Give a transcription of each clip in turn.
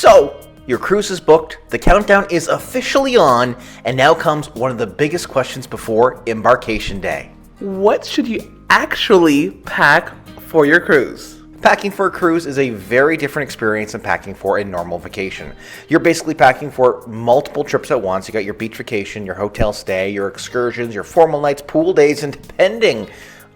So, your cruise is booked, the countdown is officially on, and now comes one of the biggest questions before embarkation day. What should you actually pack for your cruise? Packing for a cruise is a very different experience than packing for a normal vacation. You're basically packing for multiple trips at once. You got your beach vacation, your hotel stay, your excursions, your formal nights, pool days, and depending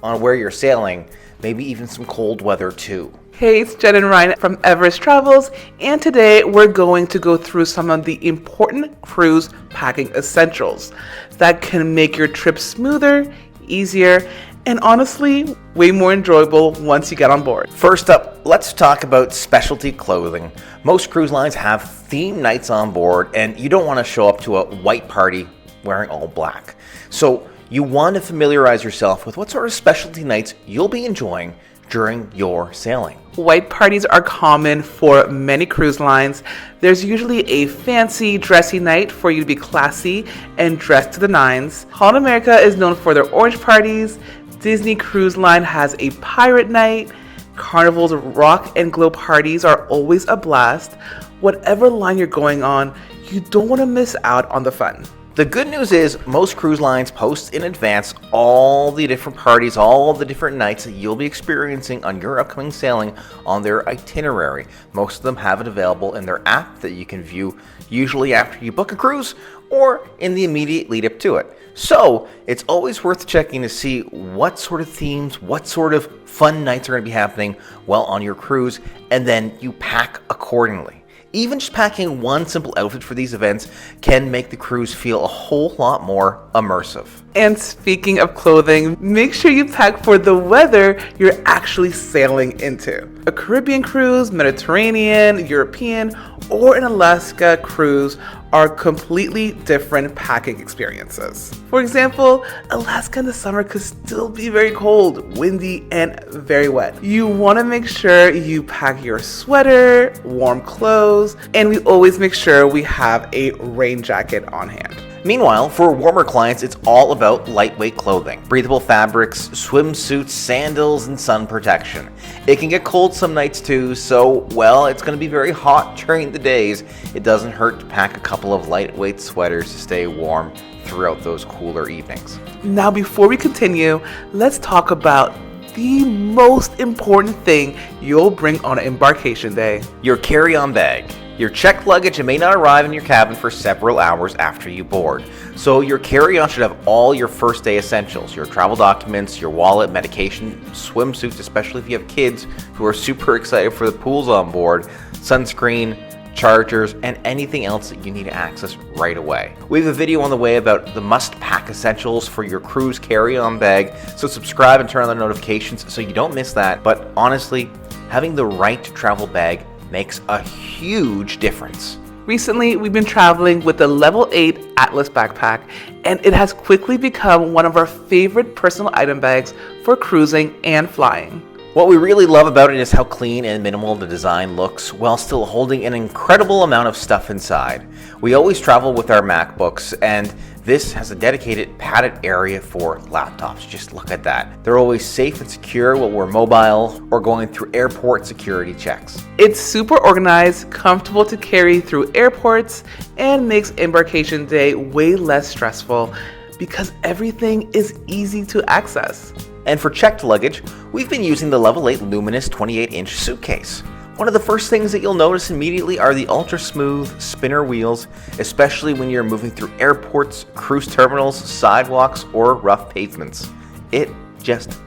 on where you're sailing, maybe even some cold weather too. Hey, it's Jen and Ryan from Everest Travels, and today we're going to go through some of the important cruise packing essentials that can make your trip smoother, easier, and honestly, way more enjoyable once you get on board. First up, let's talk about specialty clothing. Most cruise lines have theme nights on board, and you don't want to show up to a white party wearing all black. So you want to familiarize yourself with what sort of specialty nights you'll be enjoying during your sailing. White parties are common for many cruise lines. There's usually a fancy, dressy night for you to be classy and dressed to the nines. Holland America is known for their orange parties. Disney Cruise Line has a pirate night. Carnival's rock and glow parties are always a blast. Whatever line you're going on, you don't want to miss out on the fun. The good news is most cruise lines post in advance all the different parties, all the different nights that you'll be experiencing on your upcoming sailing on their itinerary. Most of them have it available in their app that you can view usually after you book a cruise or in the immediate lead up to it. So it's always worth checking to see what sort of themes, what sort of fun nights are going to be happening while on your cruise, and then you pack accordingly. Even just packing one simple outfit for these events can make the cruise feel a whole lot more immersive. And speaking of clothing, make sure you pack for the weather you're actually sailing into. A Caribbean cruise, Mediterranean, European, or an Alaska cruise are completely different packing experiences. For example, Alaska in the summer could still be very cold, windy, and very wet. You want to make sure you pack your sweater, warm clothes, and we always make sure we have a rain jacket on hand. Meanwhile, for warmer clients, it's all about lightweight clothing, breathable fabrics, swimsuits, sandals, and sun protection. It can get cold some nights too, so, well, it's going to be very hot during the days. It doesn't hurt to pack a couple of lightweight sweaters to stay warm throughout those cooler evenings. Now, before we continue, let's talk about the most important thing you'll bring on embarkation day: your carry-on bag. Your checked luggage may not arrive in your cabin for several hours after you board. So your carry-on should have all your first day essentials, your travel documents, your wallet, medication, swimsuits, especially if you have kids who are super excited for the pools on board, sunscreen, chargers, and anything else that you need to access right away. We have a video on the way about the must-pack essentials for your cruise carry-on bag, so subscribe and turn on the notifications so you don't miss that. But honestly, having the right travel bag makes a huge difference. Recently, we've been traveling with the Level 8 Atlas backpack, and it has quickly become one of our favorite personal item bags for cruising and flying. What we really love about it is how clean and minimal the design looks while still holding an incredible amount of stuff inside. We always travel with our MacBooks, and this has a dedicated padded area for laptops. Just look at that. They're always safe and secure while we're mobile or going through airport security checks. It's super organized, comfortable to carry through airports, and makes embarkation day way less stressful because everything is easy to access. And for checked luggage, we've been using the Level 8 Luminous 28-inch suitcase. One of the first things that you'll notice immediately are the ultra-smooth spinner wheels, especially when you're moving through airports, cruise terminals, sidewalks, or rough pavements. It just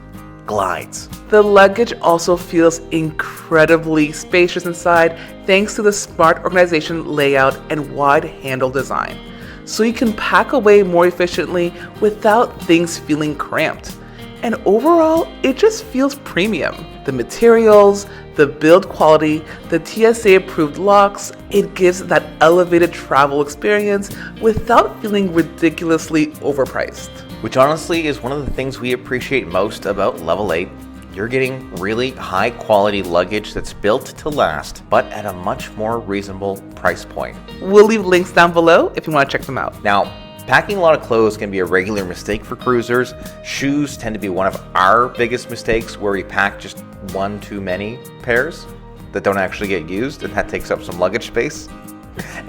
glides. The luggage also feels incredibly spacious inside thanks to the smart organization layout and wide handle design. So you can pack away more efficiently without things feeling cramped. And overall, it just feels premium. The materials, the build quality, the TSA approved locks, it gives that elevated travel experience without feeling ridiculously overpriced. Which honestly is one of the things we appreciate most about Level 8. You're getting really high quality luggage that's built to last, but at a much more reasonable price point. We'll leave links down below if you want to check them out. Now, packing a lot of clothes can be a regular mistake for cruisers. Shoes tend to be one of our biggest mistakes where we pack just one too many pairs. that don't actually get used, and that takes up some luggage space.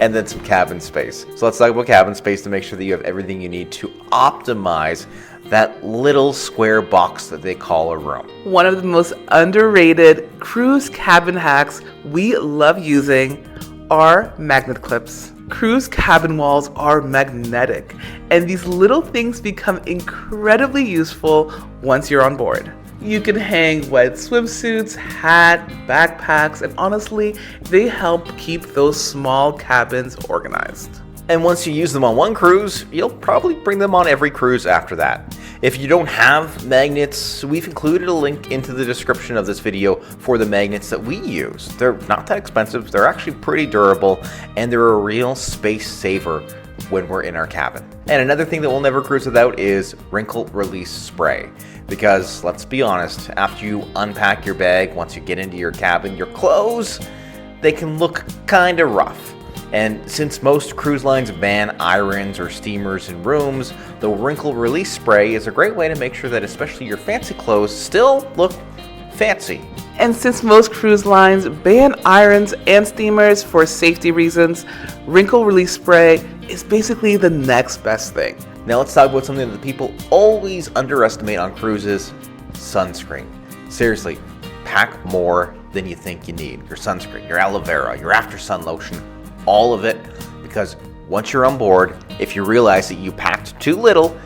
And then some cabin space. So let's talk about cabin space to make sure that you have everything you need to optimize that little square box that they call a room. One of the most underrated cruise cabin hacks we love using are magnet clips. Cruise cabin walls are magnetic, and these little things become incredibly useful once you're on board. You can hang wet swimsuits, hat, backpacks, and honestly, they help keep those small cabins organized. And once you use them on one cruise, you'll probably bring them on every cruise after that. If you don't have magnets, we've included a link into the description of this video for the magnets that we use. They're not that expensive, they're actually pretty durable, and they're a real space saver when we're in our cabin. And another thing that we'll never cruise without is wrinkle release spray. Because let's be honest, after you unpack your bag, once you get into your cabin, your clothes, they can look kind of rough. And since most cruise lines ban irons or steamers in rooms, the wrinkle release spray is a great way to make sure that especially your fancy clothes still look fancy. And since most cruise lines ban irons and steamers for safety reasons, wrinkle release spray is basically the next best thing. Now let's talk about something that people always underestimate on cruises: sunscreen. Seriously, pack more than you think you need. Your sunscreen, your aloe vera, your after sun lotion, all of it, because once you're on board, if you realize that you packed too little,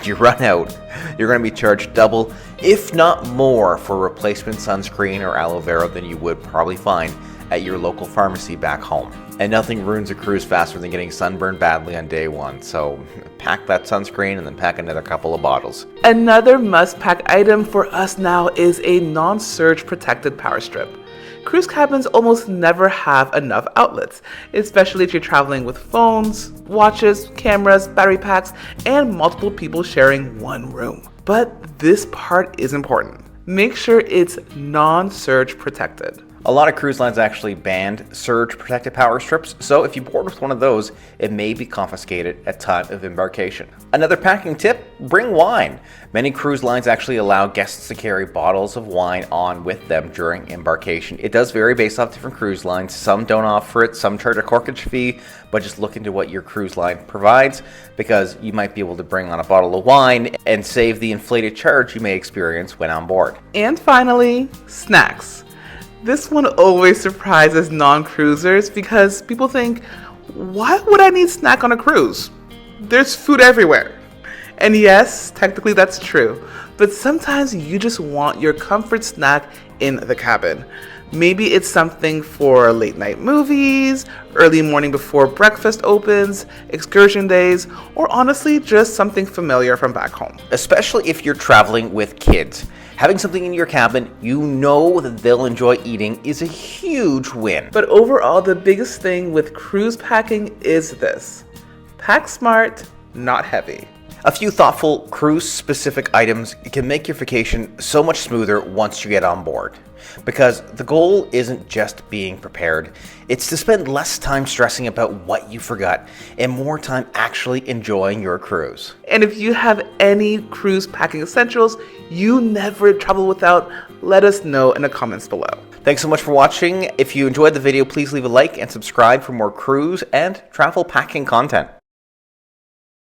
you run out, you're going to be charged double, if not more, for replacement sunscreen or aloe vera than you would probably find at your local pharmacy back home. And nothing ruins a cruise faster than getting sunburned badly on day one, so pack that sunscreen and then pack another couple of bottles. Another must-pack item for us now is a non-surge protected power strip. Cruise cabins almost never have enough outlets, especially if you're traveling with phones, watches, cameras, battery packs, and multiple people sharing one room. But this part is important. Make sure it's non-surge protected. A lot of cruise lines actually banned surge protected power strips, so if you board with one of those, it may be confiscated at time of embarkation. Another packing tip: bring wine. Many cruise lines actually allow guests to carry bottles of wine on with them during embarkation. It does vary based off different cruise lines. Some don't offer it, some charge a corkage fee, but just look into what your cruise line provides, because you might be able to bring on a bottle of wine and save the inflated charge you may experience when on board. And finally, snacks. This one always surprises non-cruisers because people think, why would I need snack on a cruise? There's food everywhere. And yes, technically that's true, but sometimes you just want your comfort snack in the cabin. Maybe it's something for late night movies, early morning before breakfast opens, excursion days, or honestly just something familiar from back home. Especially if you're traveling with kids. Having something in your cabin you know that they'll enjoy eating is a huge win. But overall, the biggest thing with cruise packing is this: pack smart, not heavy. A few thoughtful cruise-specific items can make your vacation so much smoother once you get on board. Because the goal isn't just being prepared, it's to spend less time stressing about what you forgot and more time actually enjoying your cruise. And if you have any cruise packing essentials you never travel without, let us know in the comments below. Thanks so much for watching. If you enjoyed the video, please leave a like and subscribe for more cruise and travel packing content.